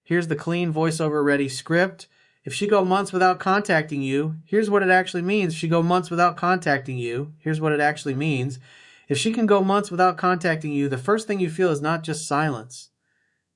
Here's the clean voiceover ready script. If she go months without contacting you, here's what it actually means. If she go months without contacting you, here's what it actually means. If she can go months without contacting you, the first thing you feel is not just silence.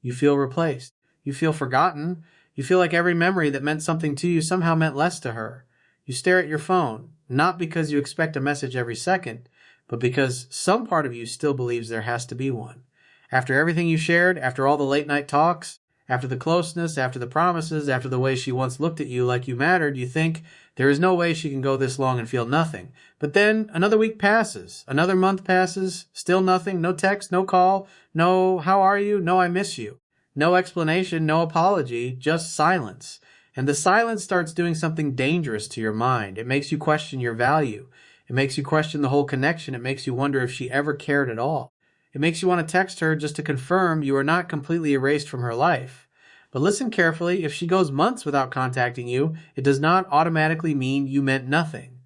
You feel replaced. You feel forgotten. You feel like every memory that meant something to you somehow meant less to her. You stare at your phone, not because you expect a message every second, but because some part of you still believes there has to be one. After everything you shared, after all the late night talks, after the closeness, after the promises, after the way she once looked at you like you mattered, you think there is no way she can go this long and feel nothing. But then another week passes, another month passes, still nothing, no text, no call, no how are you, no I miss you. No explanation, no apology, just silence. And the silence starts doing something dangerous to your mind. It makes you question your value. It makes you question the whole connection. It makes you wonder if she ever cared at all. It makes you want to text her just to confirm you are not completely erased from her life. But listen carefully, if she goes months without contacting you, it does not automatically mean you meant nothing.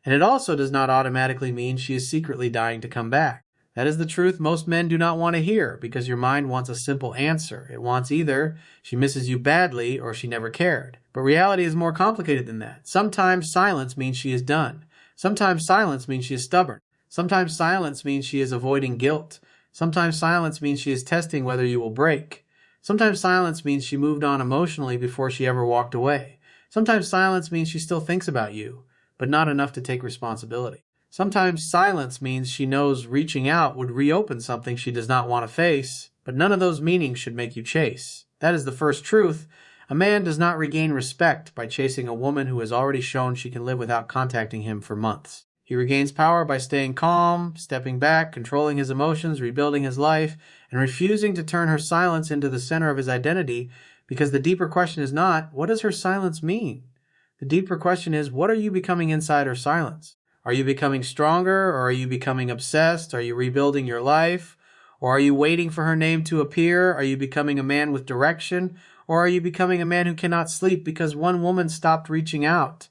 And it also does not automatically mean she is secretly dying to come back. That is the truth most men do not want to hear, because your mind wants a simple answer. It wants either she misses you badly or she never cared. But reality is more complicated than that. Sometimes silence means she is done. Sometimes silence means she is stubborn. Sometimes silence means she is avoiding guilt. Sometimes silence means she is testing whether you will break. Sometimes silence means she moved on emotionally before she ever walked away. Sometimes silence means she still thinks about you, but not enough to take responsibility. Sometimes silence means she knows reaching out would reopen something she does not want to face, but none of those meanings should make you chase. That is the first truth. A man does not regain respect by chasing a woman who has already shown she can live without contacting him for months. He regains power by staying calm, stepping back, controlling his emotions, rebuilding his life, and refusing to turn her silence into the center of his identity, because the deeper question is not, what does her silence mean? The deeper question is, what are you becoming inside her silence? Are you becoming stronger, or are you becoming obsessed? Are you rebuilding your life? Or are you waiting for her name to appear? Are you becoming a man with direction? Or are you becoming a man who cannot sleep because one woman stopped reaching out?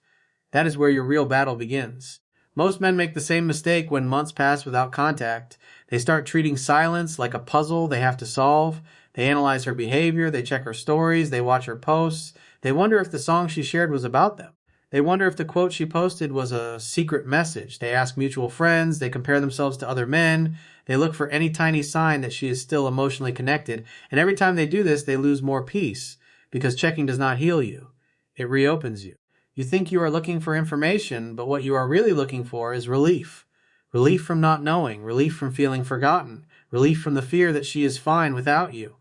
That is where your real battle begins. Most men make the same mistake when months pass without contact. They start treating silence like a puzzle they have to solve. They analyze her behavior, they check her stories, they watch her posts. They wonder if the song she shared was about them. They wonder if the quote she posted was a secret message. They ask mutual friends. They compare themselves to other men. They look for any tiny sign that she is still emotionally connected. And every time they do this, they lose more peace, because checking does not heal you. It reopens you. You think you are looking for information, but what you are really looking for is relief. Relief from not knowing. Relief from feeling forgotten. Relief from the fear that she is fine without you.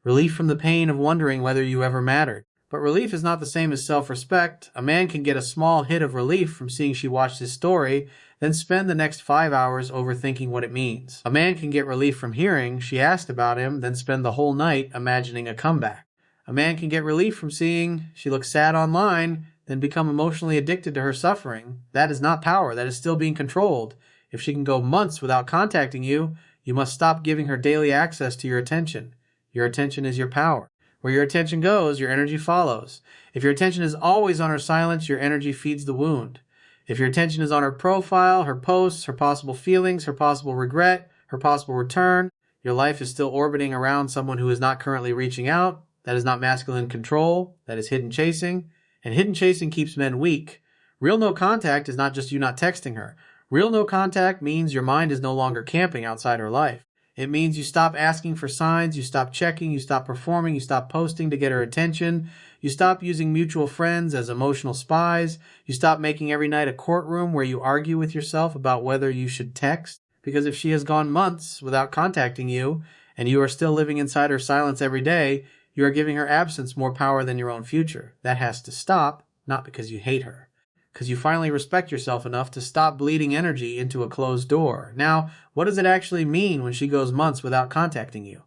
Relief from the pain of wondering whether you ever mattered. But relief is not the same as self-respect. A man can get a small hit of relief from seeing she watched his story, then spend the next 5 hours overthinking what it means. A man can get relief from hearing she asked about him, then spend the whole night imagining a comeback. A man can get relief from seeing she looks sad online, then become emotionally addicted to her suffering. That is not power. That is still being controlled. If she can go months without contacting you, you must stop giving her daily access to your attention. Your attention is your power. Where your attention goes, your energy follows. If your attention is always on her silence, your energy feeds the wound. If your attention is on her profile, her posts, her possible feelings, her possible regret, her possible return, your life is still orbiting around someone who is not currently reaching out. That is not masculine control. That is hidden chasing. And hidden chasing keeps men weak. Real no contact is not just you not texting her. Real no contact means your mind is no longer camping outside her life. It means you stop asking for signs, you stop checking, you stop performing, you stop posting to get her attention, you stop using mutual friends as emotional spies, you stop making every night a courtroom where you argue with yourself about whether you should text. Because if she has gone months without contacting you, and you are still living inside her silence every day, you are giving her absence more power than your own future. That has to stop, not because you hate her. Because you finally respect yourself enough to stop bleeding energy into a closed door. Now, what does it actually mean when she goes months without contacting you?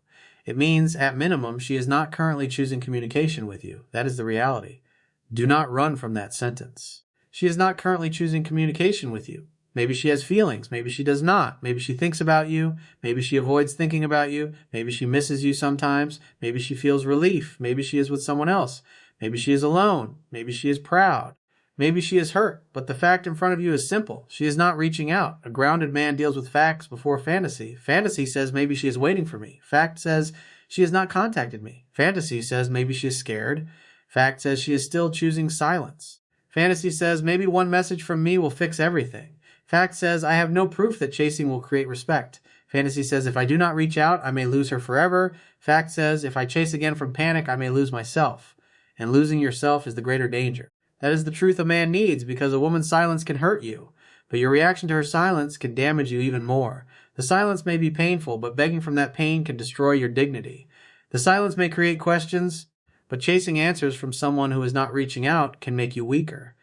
It means, at minimum, she is not currently choosing communication with you. That is the reality. Do not run from that sentence. She is not currently choosing communication with you. Maybe she has feelings. Maybe she does not. Maybe she thinks about you. Maybe she avoids thinking about you. Maybe she misses you sometimes. Maybe she feels relief. Maybe she is with someone else. Maybe she is alone. Maybe she is proud. Maybe she is hurt, but the fact in front of you is simple. She is not reaching out. A grounded man deals with facts before fantasy. Fantasy says maybe she is waiting for me. Fact says she has not contacted me. Fantasy says maybe she is scared. Fact says she is still choosing silence. Fantasy says maybe one message from me will fix everything. Fact says I have no proof that chasing will create respect. Fantasy says if I do not reach out, I may lose her forever. Fact says if I chase again from panic, I may lose myself. And losing yourself is the greater danger. That is the truth a man needs, because a woman's silence can hurt you. But your reaction to her silence can damage you even more. The silence may be painful, but begging from that pain can destroy your dignity. The silence may create questions, but chasing answers from someone who is not reaching out can make you weaker.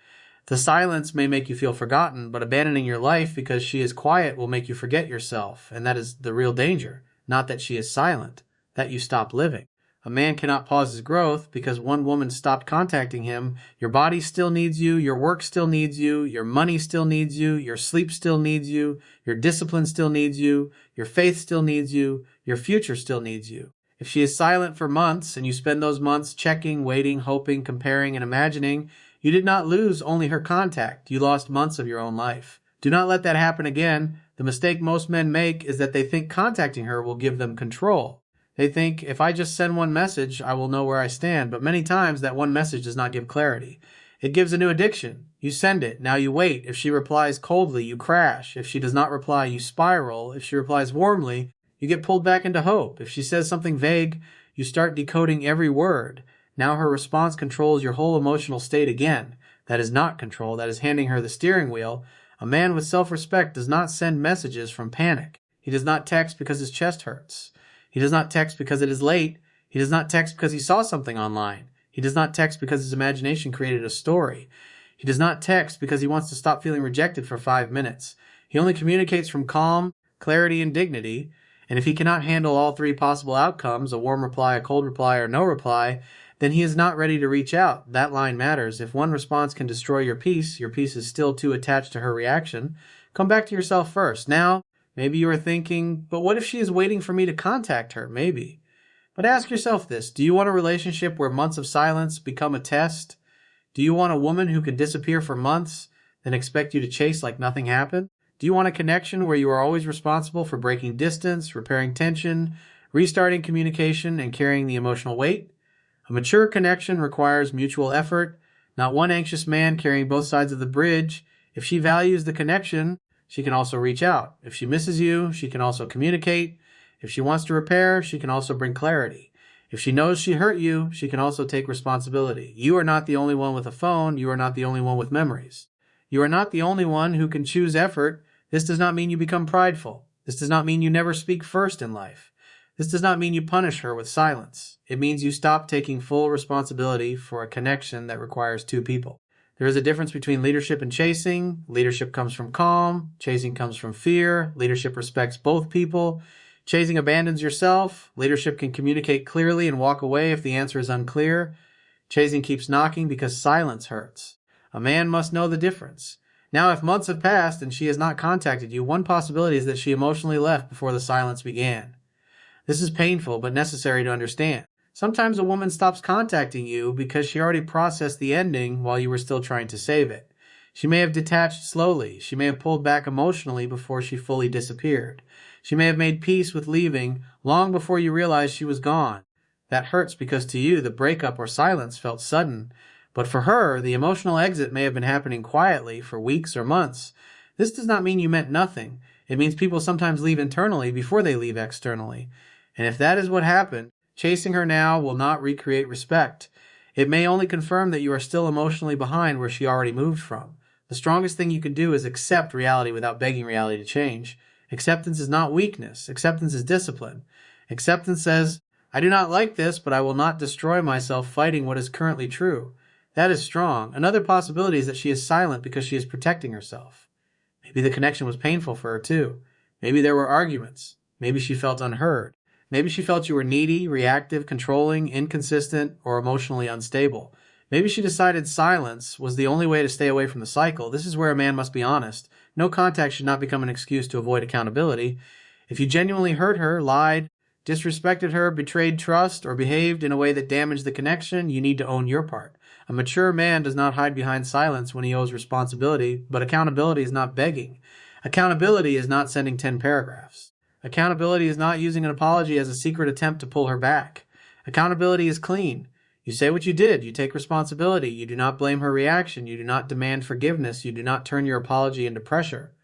The silence may make you feel forgotten, but abandoning your life because she is quiet will make you forget yourself, and that is the real danger. Not that she is silent, that you stop living. A man cannot pause his growth because one woman stopped contacting him. Your body still needs you, your work still needs you, your money still needs you, your sleep still needs you, your discipline still needs you, your faith still needs you, your future still needs you. If she is silent for months and you spend those months checking, waiting, hoping, comparing, and imagining, you did not lose only her contact. You lost months of your own life. Do not let that happen again. The mistake most men make is that they think contacting her will give them control. They think, if I just send one message, I will know where I stand. But many times that one message does not give clarity. It gives a new addiction. You send it. Now you wait. If she replies coldly, you crash. If she does not reply, you spiral. If she replies warmly, you get pulled back into hope. If she says something vague, you start decoding every word. Now her response controls your whole emotional state again. That is not control. That is handing her the steering wheel. A man with self-respect does not send messages from panic. He does not text because his chest hurts. He does not text because it is late. He does not text because he saw something online. He does not text because his imagination created a story. He does not text because he wants to stop feeling rejected for 5 minutes. He only communicates from calm, clarity, and dignity. And if he cannot handle all three possible outcomes, a warm reply, a cold reply, or no reply, then he is not ready to reach out. That line matters. If one response can destroy your peace is still too attached to her reaction. Come back to yourself first. Now, maybe you are thinking, but what if she is waiting for me to contact her? Maybe. But ask yourself this. Do you want a relationship where months of silence become a test? Do you want a woman who can disappear for months, then expect you to chase like nothing happened? Do you want a connection where you are always responsible for breaking distance, repairing tension, restarting communication, and carrying the emotional weight? A mature connection requires mutual effort, not one anxious man carrying both sides of the bridge. If she values the connection, she can also reach out. If she misses you, she can also communicate. If she wants to repair, she can also bring clarity. If she knows she hurt you, she can also take responsibility. You are not the only one with a phone. You are not the only one with memories. You are not the only one who can choose effort. This does not mean you become prideful. This does not mean you never speak first in life. This does not mean you punish her with silence. It means you stop taking full responsibility for a connection that requires two people. There is a difference between leadership and chasing. Leadership comes from calm. Chasing comes from fear. Leadership respects both people. Chasing abandons yourself. Leadership can communicate clearly and walk away if the answer is unclear. Chasing keeps knocking because silence hurts. A man must know the difference. Now, if months have passed and she has not contacted you, one possibility is that she emotionally left before the silence began. This is painful but necessary to understand. Sometimes a woman stops contacting you because she already processed the ending while you were still trying to save it. She may have detached slowly. She may have pulled back emotionally before she fully disappeared. She may have made peace with leaving long before you realized she was gone. That hurts because to you, the breakup or silence felt sudden. But for her, the emotional exit may have been happening quietly for weeks or months. This does not mean you meant nothing. It means people sometimes leave internally before they leave externally. And if that is what happened, chasing her now will not recreate respect. It may only confirm that you are still emotionally behind where she already moved from. The strongest thing you can do is accept reality without begging reality to change. Acceptance is not weakness. Acceptance is discipline. Acceptance says, I do not like this, but I will not destroy myself fighting what is currently true. That is strong. Another possibility is that she is silent because she is protecting herself. Maybe the connection was painful for her too. Maybe there were arguments. Maybe she felt unheard. Maybe she felt you were needy, reactive, controlling, inconsistent, or emotionally unstable. Maybe she decided silence was the only way to stay away from the cycle. This is where a man must be honest. No contact should not become an excuse to avoid accountability. If you genuinely hurt her, lied, disrespected her, betrayed trust, or behaved in a way that damaged the connection, you need to own your part. A mature man does not hide behind silence when he owes responsibility, but accountability is not begging. Accountability is not sending 10 paragraphs. Accountability is not using an apology as a secret attempt to pull her back. Accountability is clean. You say what you did. You take responsibility. You do not blame her reaction. You do not demand forgiveness. You do not turn your apology into pressure.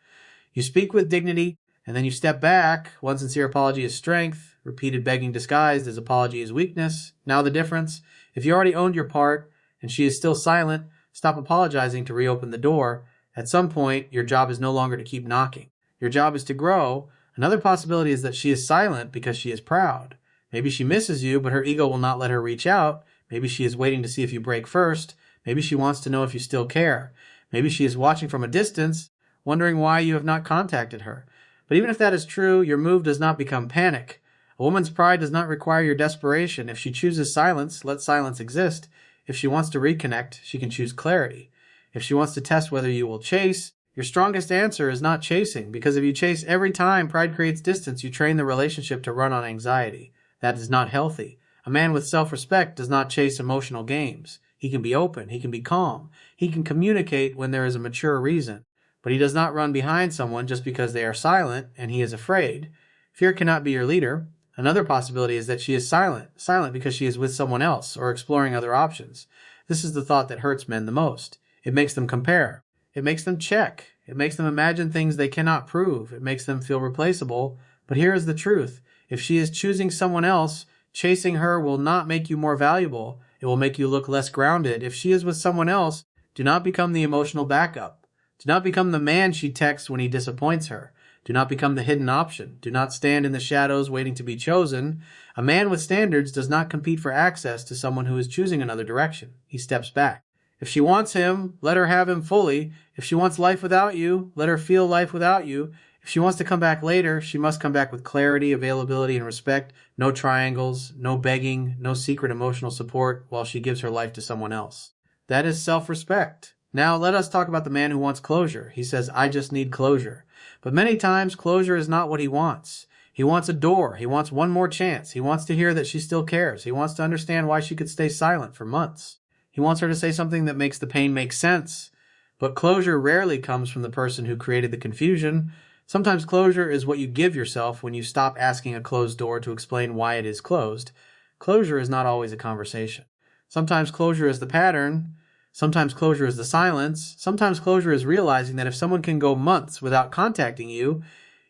You speak with dignity, and then you step back. One sincere apology is strength. Repeated begging disguised as apology is weakness. Now the difference. If you already owned your part, and she is still silent, stop apologizing to reopen the door. At some point, your job is no longer to keep knocking. Your job is to grow. Another possibility is that she is silent because she is proud. Maybe she misses you, but her ego will not let her reach out. Maybe she is waiting to see if you break first. Maybe she wants to know if you still care. Maybe she is watching from a distance, wondering why you have not contacted her. But even if that is true, your move does not become panic. A woman's pride does not require your desperation. If she chooses silence, let silence exist. If she wants to reconnect, she can choose clarity. If she wants to test whether you will chase, your strongest answer is not chasing, because if you chase every time pride creates distance, you train the relationship to run on anxiety. That is not healthy. A man with self-respect does not chase emotional games. He can be open. He can be calm. He can communicate when there is a mature reason. But he does not run behind someone just because they are silent and he is afraid. Fear cannot be your leader. Another possibility is that she is silent because she is with someone else or exploring other options. This is the thought that hurts men the most. It makes them compare. It makes them check. It makes them imagine things they cannot prove. It makes them feel replaceable. But here is the truth. If she is choosing someone else, chasing her will not make you more valuable. It will make you look less grounded. If she is with someone else, do not become the emotional backup. Do not become the man she texts when he disappoints her. Do not become the hidden option. Do not stand in the shadows waiting to be chosen. A man with standards does not compete for access to someone who is choosing another direction. He steps back. If she wants him, let her have him fully. If she wants life without you, let her feel life without you. If she wants to come back later, she must come back with clarity, availability, and respect. No triangles, no begging, no secret emotional support while she gives her life to someone else. That is self-respect. Now let us talk about the man who wants closure. He says, I just need closure. But many times, closure is not what he wants. He wants a door. He wants one more chance. He wants to hear that she still cares. He wants to understand why she could stay silent for months. He wants her to say something that makes the pain make sense. But closure rarely comes from the person who created the confusion. Sometimes closure is what you give yourself when you stop asking a closed door to explain why it is closed. Closure is not always a conversation. Sometimes closure is the pattern. Sometimes closure is the silence. Sometimes closure is realizing that if someone can go months without contacting you,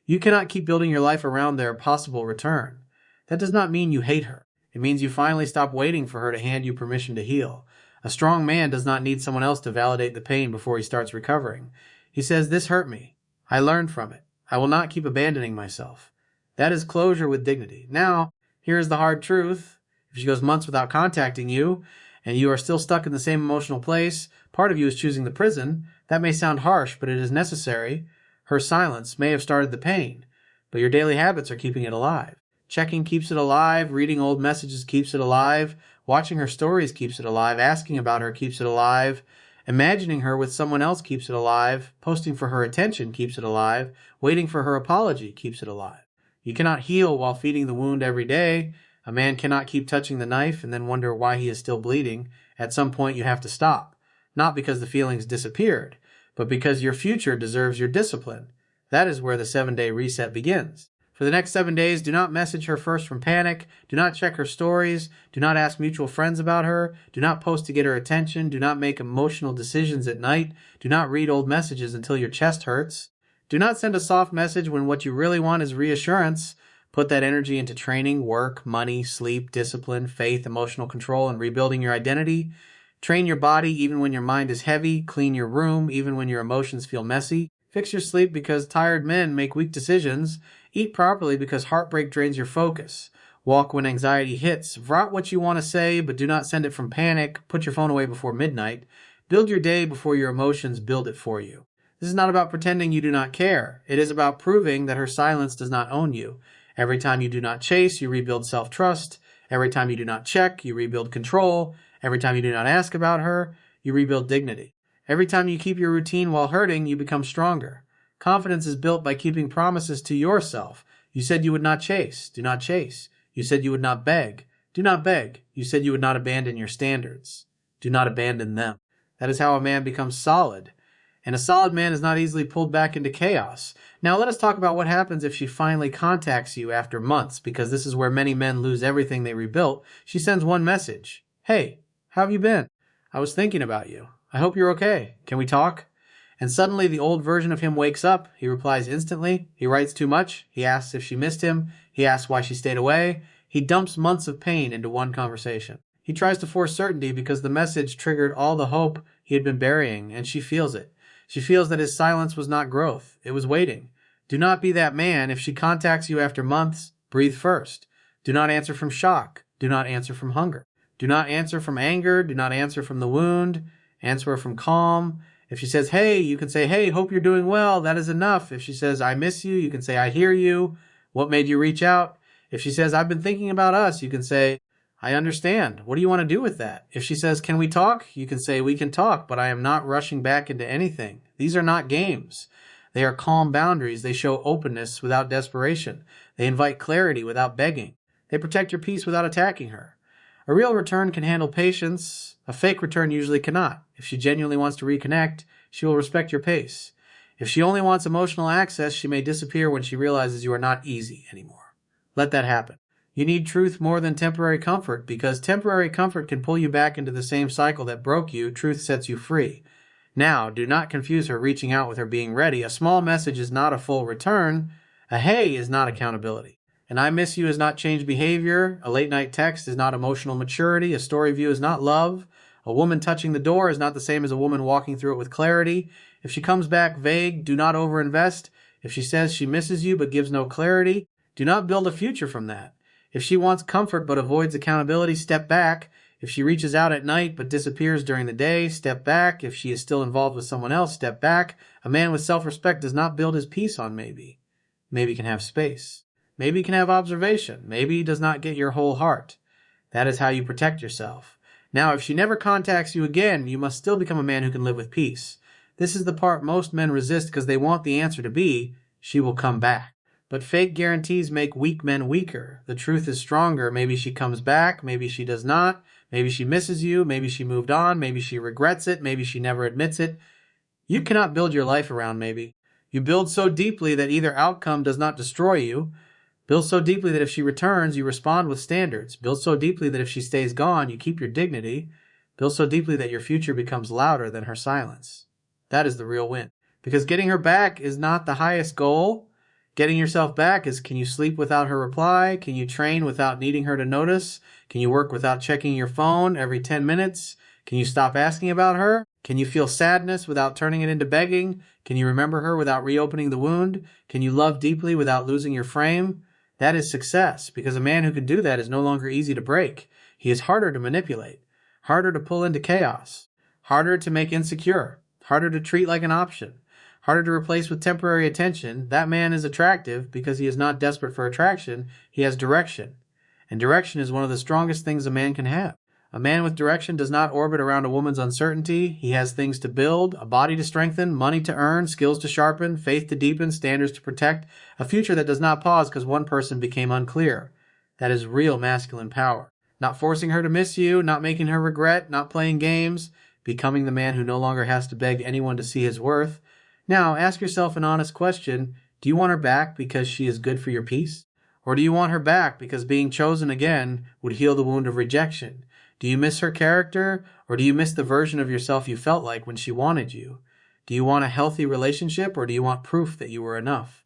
you cannot keep building your life around their possible return. That does not mean you hate her. It means you finally stop waiting for her to hand you permission to heal. A strong man does not need someone else to validate the pain before he starts recovering. He says, this hurt me. I learned from it. I will not keep abandoning myself. That is closure with dignity. Now, here is the hard truth. If she goes months without contacting you, and you are still stuck in the same emotional place, part of you is choosing the prison. That may sound harsh, but it is necessary. Her silence may have started the pain, but your daily habits are keeping it alive. Checking keeps it alive. Reading old messages keeps it alive. Watching her stories keeps it alive. Asking about her keeps it alive. Imagining her with someone else keeps it alive. Posting for her attention keeps it alive. Waiting for her apology keeps it alive. You cannot heal while feeding the wound every day. A man cannot keep touching the knife and then wonder why he is still bleeding. At some point you have to stop. Not because the feelings disappeared, but because your future deserves your discipline. That is where the 7-day reset begins. For the next 7 days, do not message her first from panic. Do not check her stories. Do not ask mutual friends about her. Do not post to get her attention. Do not make emotional decisions at night. Do not read old messages until your chest hurts. Do not send a soft message when what you really want is reassurance. Put that energy into training, work, money, sleep, discipline, faith, emotional control, and rebuilding your identity. Train your body even when your mind is heavy. Clean your room even when your emotions feel messy. Fix your sleep because tired men make weak decisions. Eat properly because heartbreak drains your focus. Walk when anxiety hits. Write what you want to say, but do not send it from panic. Put your phone away before midnight. Build your day before your emotions build it for you. This is not about pretending you do not care. It is about proving that her silence does not own you. Every time you do not chase, you rebuild self-trust. Every time you do not check, you rebuild control. Every time you do not ask about her, you rebuild dignity. Every time you keep your routine while hurting, you become stronger. Confidence is built by keeping promises to yourself. You said you would not chase. Do not chase. You said you would not beg. Do not beg. You said you would not abandon your standards. Do not abandon them. That is how a man becomes solid. And a solid man is not easily pulled back into chaos. Now let us talk about what happens if she finally contacts you after months, because this is where many men lose everything they rebuilt. She sends one message. Hey, how have you been? I was thinking about you. I hope you're okay. Can we talk? And suddenly the old version of him wakes up. He replies instantly. He writes too much. He asks if she missed him. He asks why she stayed away. He dumps months of pain into one conversation. He tries to force certainty because the message triggered all the hope he had been burying, and she feels it. She feels that his silence was not growth. It was waiting. Do not be that man. If she contacts you after months, breathe first. Do not answer from shock. Do not answer from hunger. Do not answer from anger. Do not answer from the wound. Answer from calm. If she says, hey, you can say, hey, hope you're doing well. That is enough. If she says, I miss you, you can say, I hear you. What made you reach out? If she says, I've been thinking about us, you can say, I understand. What do you want to do with that? If she says, can we talk? You can say, we can talk, but I am not rushing back into anything. These are not games. They are calm boundaries. They show openness without desperation. They invite clarity without begging. They protect your peace without attacking her. A real return can handle patience. A fake return usually cannot. If she genuinely wants to reconnect, she will respect your pace. If she only wants emotional access, she may disappear when she realizes you are not easy anymore. Let that happen. You need truth more than temporary comfort, because temporary comfort can pull you back into the same cycle that broke you. Truth sets you free. Now, do not confuse her reaching out with her being ready. A small message is not a full return. A hey is not accountability. An I miss you is not change behavior. A late night text is not emotional maturity. A story view is not love. A woman touching the door is not the same as a woman walking through it with clarity. If she comes back vague, do not overinvest. If she says she misses you but gives no clarity, do not build a future from that. If she wants comfort but avoids accountability, step back. If she reaches out at night but disappears during the day, step back. If she is still involved with someone else, step back. A man with self-respect does not build his peace on maybe. Maybe can have space. Maybe can have observation. Maybe does not get your whole heart. That is how you protect yourself. Now, if she never contacts you again, you must still become a man who can live with peace. This is the part most men resist because they want the answer to be, she will come back. But fake guarantees make weak men weaker. The truth is stronger. Maybe she comes back. Maybe she does not. Maybe she misses you. Maybe she moved on. Maybe she regrets it. Maybe she never admits it. You cannot build your life around maybe. You build so deeply that either outcome does not destroy you. Build so deeply that if she returns, you respond with standards. Build so deeply that if she stays gone, you keep your dignity. Build so deeply that your future becomes louder than her silence. That is the real win. Because getting her back is not the highest goal. Getting yourself back is, can you sleep without her reply? Can you train without needing her to notice? Can you work without checking your phone every 10 minutes? Can you stop asking about her? Can you feel sadness without turning it into begging? Can you remember her without reopening the wound? Can you love deeply without losing your frame? That is success, because a man who can do that is no longer easy to break. He is harder to manipulate, harder to pull into chaos, harder to make insecure, harder to treat like an option, harder to replace with temporary attention. That man is attractive because he is not desperate for attraction. He has direction. And direction is one of the strongest things a man can have. A man with direction does not orbit around a woman's uncertainty. He has things to build, a body to strengthen, money to earn, skills to sharpen, faith to deepen, standards to protect, a future that does not pause because one person became unclear. That is real masculine power. Not forcing her to miss you, not making her regret, not playing games, becoming the man who no longer has to beg anyone to see his worth. Now, ask yourself an honest question. Do you want her back because she is good for your peace? Or do you want her back because being chosen again would heal the wound of rejection? Do you miss her character, or do you miss the version of yourself you felt like when she wanted you? Do you want a healthy relationship, or do you want proof that you were enough?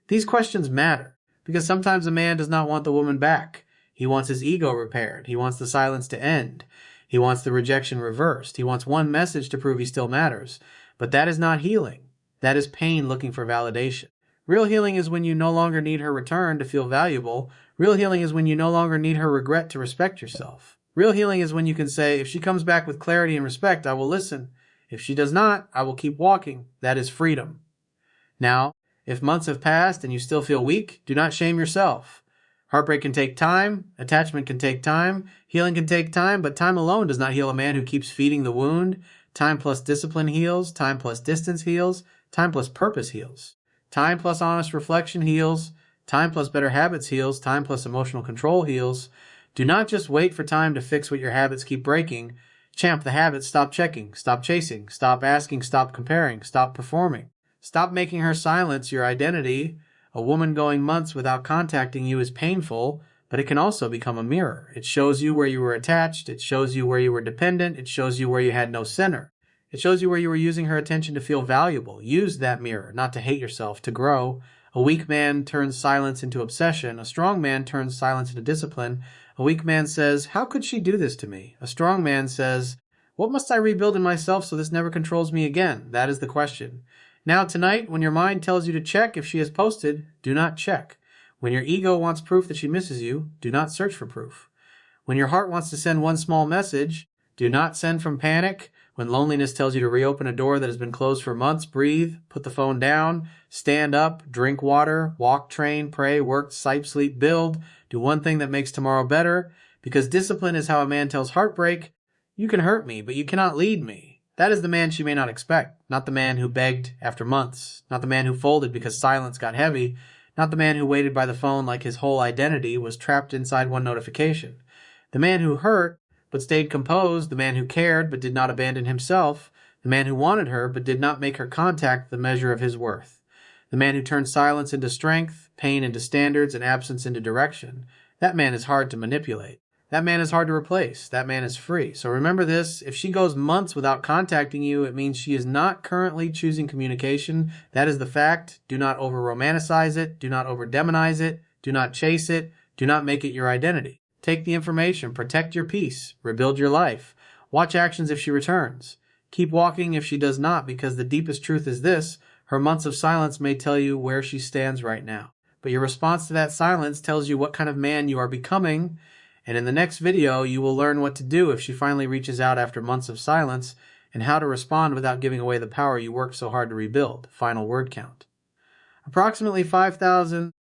These questions matter, because sometimes a man does not want the woman back. He wants his ego repaired. He wants the silence to end. He wants the rejection reversed. He wants one message to prove he still matters. But that is not healing. That is pain looking for validation. Real healing is when you no longer need her return to feel valuable. Real healing is when you no longer need her regret to respect yourself. Real healing is when you can say, if she comes back with clarity and respect, I will listen. If she does not, I will keep walking. That is freedom. Now, if months have passed and you still feel weak, do not shame yourself. Heartbreak can take time. Attachment can take time. Healing can take time, but time alone does not heal a man who keeps feeding the wound. Time plus discipline heals. Time plus distance heals. Time plus purpose heals. Time plus honest reflection heals. Time plus better habits heals. Time plus emotional control heals. Do not just wait for time to fix what your habits keep breaking. Champ the habit, stop checking, stop chasing, stop asking, stop comparing, stop performing. Stop making her silence your identity. A woman going months without contacting you is painful, but it can also become a mirror. It shows you where you were attached. It shows you where you were dependent. It shows you where you had no center. It shows you where you were using her attention to feel valuable. Use that mirror, not to hate yourself, to grow. A weak man turns silence into obsession. A strong man turns silence into discipline. A weak man says, "How could she do this to me?" A strong man says, "What must I rebuild in myself so this never controls me again?" That is the question. Now tonight, when your mind tells you to check if she has posted, do not check. When your ego wants proof that she misses you, do not search for proof. When your heart wants to send one small message, do not send from panic. When loneliness tells you to reopen a door that has been closed for months, breathe, put the phone down, stand up, drink water, walk, train, pray, work, sleep, build. Do one thing that makes tomorrow better, because discipline is how a man tells heartbreak, "You can hurt me, but you cannot lead me." That is the man she may not expect, not the man who begged after months, not the man who folded because silence got heavy, not the man who waited by the phone like his whole identity was trapped inside one notification. The man who hurt but stayed composed, the man who cared but did not abandon himself, the man who wanted her but did not make her contact the measure of his worth, the man who turned silence into strength, pain into standards, and absence into direction. That man is hard to manipulate. That man is hard to replace. That man is free. So remember this, if she goes months without contacting you, it means she is not currently choosing communication. That is the fact. Do not over-romanticize it. Do not over-demonize it. Do not chase it. Do not make it your identity. Take the information. Protect your peace. Rebuild your life. Watch actions if she returns. Keep walking if she does not, because the deepest truth is this: her months of silence may tell you where she stands right now. But your response to that silence tells you what kind of man you are becoming. And in the next video, you will learn what to do if she finally reaches out after months of silence, and how to respond without giving away the power you worked so hard to rebuild. Final word count. Approximately 5,000